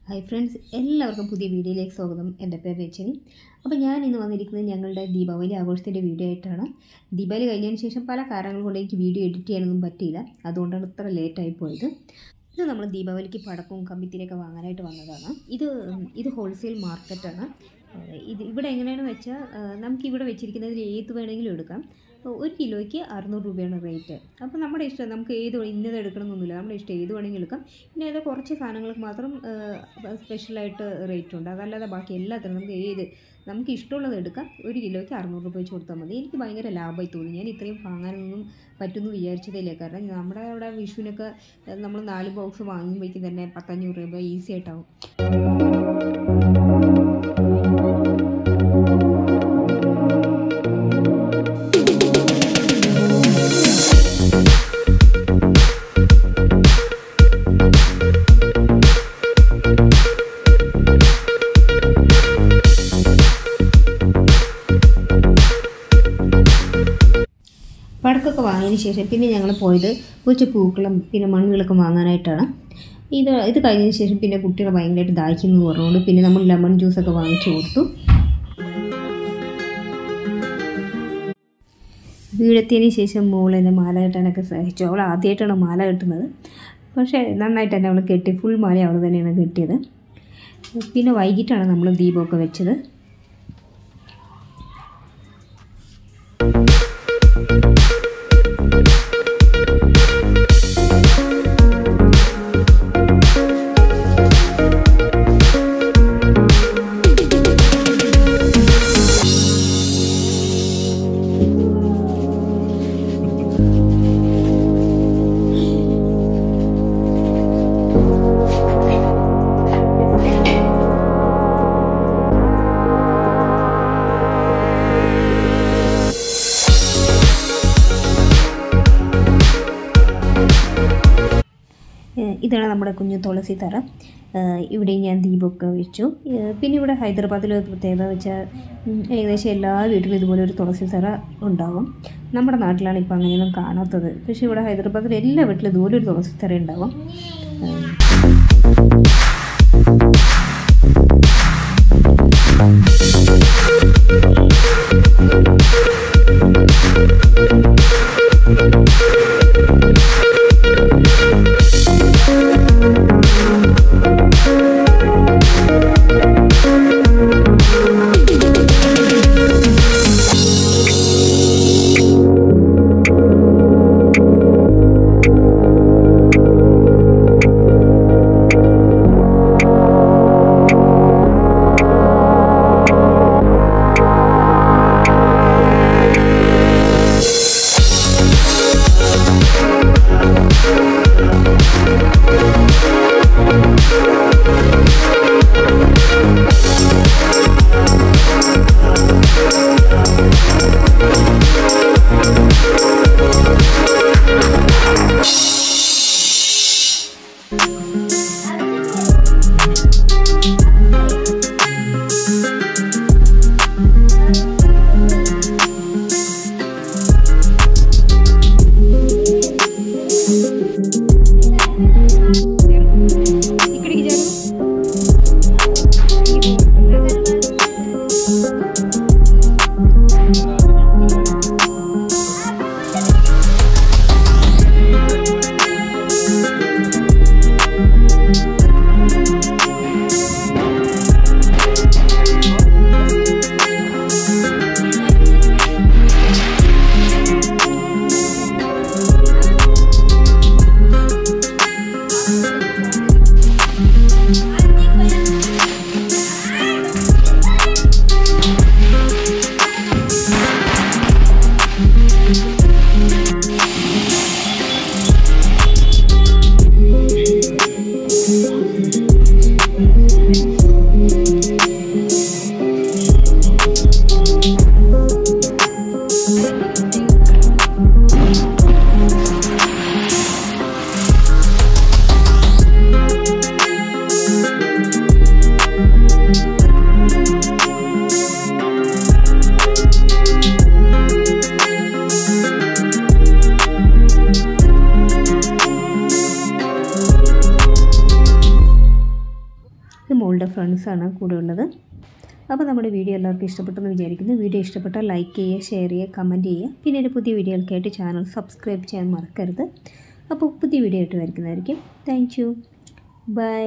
Hi friends, എല്ലാവർക്കും പുതിയ വീഡിയോയിലേക്ക് സ്വാഗതം. എൻ്റെ പേര് രചനി. അപ്പോൾ ഞാൻ ഇന്ന് വന്നിരിക്കുന്നത് ഞങ്ങളുടെ ദീപാവലി ആഘോഷത്തിൻ്റെ വീഡിയോ ആയിട്ടാണ്. ദീപാവലി കഴിഞ്ഞതിന് ശേഷം പല കാരണങ്ങൾ കൊണ്ട് എനിക്ക് വീഡിയോ എഡിറ്റ് ചെയ്യാനൊന്നും പറ്റിയില്ല. അതുകൊണ്ടാണ് ഇത്ര ലേറ്റായി പോയത്. ഇത് നമ്മൾ ദീപാവലിക്ക് പടക്കവും കമ്പിത്തിരിയൊക്കെ വാങ്ങാനായിട്ട് വന്നതാണ്. ഇത് ഹോൾസെയിൽ മാർക്കറ്റാണ്. ഇവിടെ എങ്ങനെയാണെന്ന് വെച്ചാൽ നമുക്കിവിടെ വെച്ചിരിക്കുന്നതിൽ ഏത് വേണമെങ്കിലും എടുക്കാം. 1 കിലോയ്ക്ക് 600 രൂപയാണ് റേറ്റ്. അപ്പോൾ നമ്മുടെ ഇഷ്ടം, നമുക്ക് ഇന്നത് എടുക്കണമെന്നൊന്നുമില്ല, നമ്മുടെ ഇഷ്ടം ഏത് വേണമെങ്കിലും എടുക്കാം. പിന്നെ അത് കുറച്ച് സാധനങ്ങൾക്ക് മാത്രം സ്പെഷ്യലായിട്ട് റേറ്റ് ഉണ്ട്. അതല്ലാതെ ബാക്കി എല്ലാത്തിനും നമുക്ക് ഇഷ്ടമുള്ളത് എടുക്കാം. 1 കിലോയ്ക്ക് 600 രൂപ വെച്ച് കൊടുത്താൽ മതി. എനിക്ക് ഭയങ്കര ലാഭമായി തോന്നി. ഞാൻ ഇത്രയും വാങ്ങാനൊന്നും പറ്റുമെന്ന് വിചാരിച്ചതില്ല. കാരണം നമ്മുടെ അവിടെ വിഷുവിനൊക്കെ നമ്മൾ 4 ബോക്സ് വാങ്ങുമ്പോഴേക്കും തന്നെ 100-500 രൂപ ഈസി ആയിട്ടാവും. പടക്കമൊക്കെ വാങ്ങിയതിന് ശേഷം പിന്നെ ഞങ്ങൾ പോയത് കുറച്ച് പൂക്കളും പിന്നെ മണ്ണുകളൊക്കെ വാങ്ങാനായിട്ടാണ്. ഇത് കഴിഞ്ഞതിന് ശേഷം പിന്നെ കുട്ടികൾ ഭയങ്കരമായിട്ട് ദാഹിക്കുന്നു പറഞ്ഞുകൊണ്ട് പിന്നെ നമ്മൾ ലെമൺ ജ്യൂസൊക്കെ വാങ്ങിച്ചു കൊടുത്തു. വീടെത്തിയതിന് ശേഷം മോളെന്നെ മാല കെട്ടാനൊക്കെ സഹായിച്ചു. അവൾ ആദ്യമായിട്ടാണ് മാല കെട്ടുന്നത്. പക്ഷേ നന്നായിട്ട് തന്നെ അവൾ കെട്ടി. ഫുൾ മാല അവൾ തന്നെയാണ് കെട്ടിയത്. പിന്നെ വൈകിട്ടാണ് നമ്മൾ ദീപമൊക്കെ വെച്ചത്. ഇതാണ് നമ്മുടെ കുഞ്ഞു തുളസി തറ. ഇവിടെ ഞാൻ ദീപമൊക്കെ വെച്ചു. പിന്നെ ഇവിടെ ഹൈദരാബാദിലെ പ്രത്യേകത വെച്ചാൽ ഏകദേശം എല്ലാ വീട്ടിലും ഇതുപോലെ ഒരു തുളസി തറ ഉണ്ടാകും. നമ്മുടെ നാട്ടിലാണ് ഇപ്പോൾ അങ്ങനെയൊന്നും കാണാത്തത്. പക്ഷേ ഇവിടെ ഹൈദരാബാദിൽ എല്ലാ വീട്ടിലും ഇതുപോലെ ഒരു തുളസി തറ ഉണ്ടാകും. ഇത് മോളുടെ ഫ്രണ്ട്സാണ് കൂടെ ഉള്ളത്. അപ്പോൾ നമ്മുടെ വീഡിയോ എല്ലാവർക്കും ഇഷ്ടപ്പെട്ടെന്ന് വിചാരിക്കുന്നു. വീഡിയോ ഇഷ്ടപ്പെട്ടാൽ ലൈക്ക് ചെയ്യുക, ഷെയർ ചെയ്യുക, കമൻറ്റ് ചെയ്യുക. പിന്നെ ഒരു പുതിയ വീഡിയോകൾക്കായിട്ട് ചാനൽ സബ്സ്ക്രൈബ് ചെയ്യാൻ മറക്കരുത്. അപ്പോൾ പുതിയ വീഡിയോ ആയിട്ട് വരുന്നതായിരിക്കും. Thank you. ബൈ.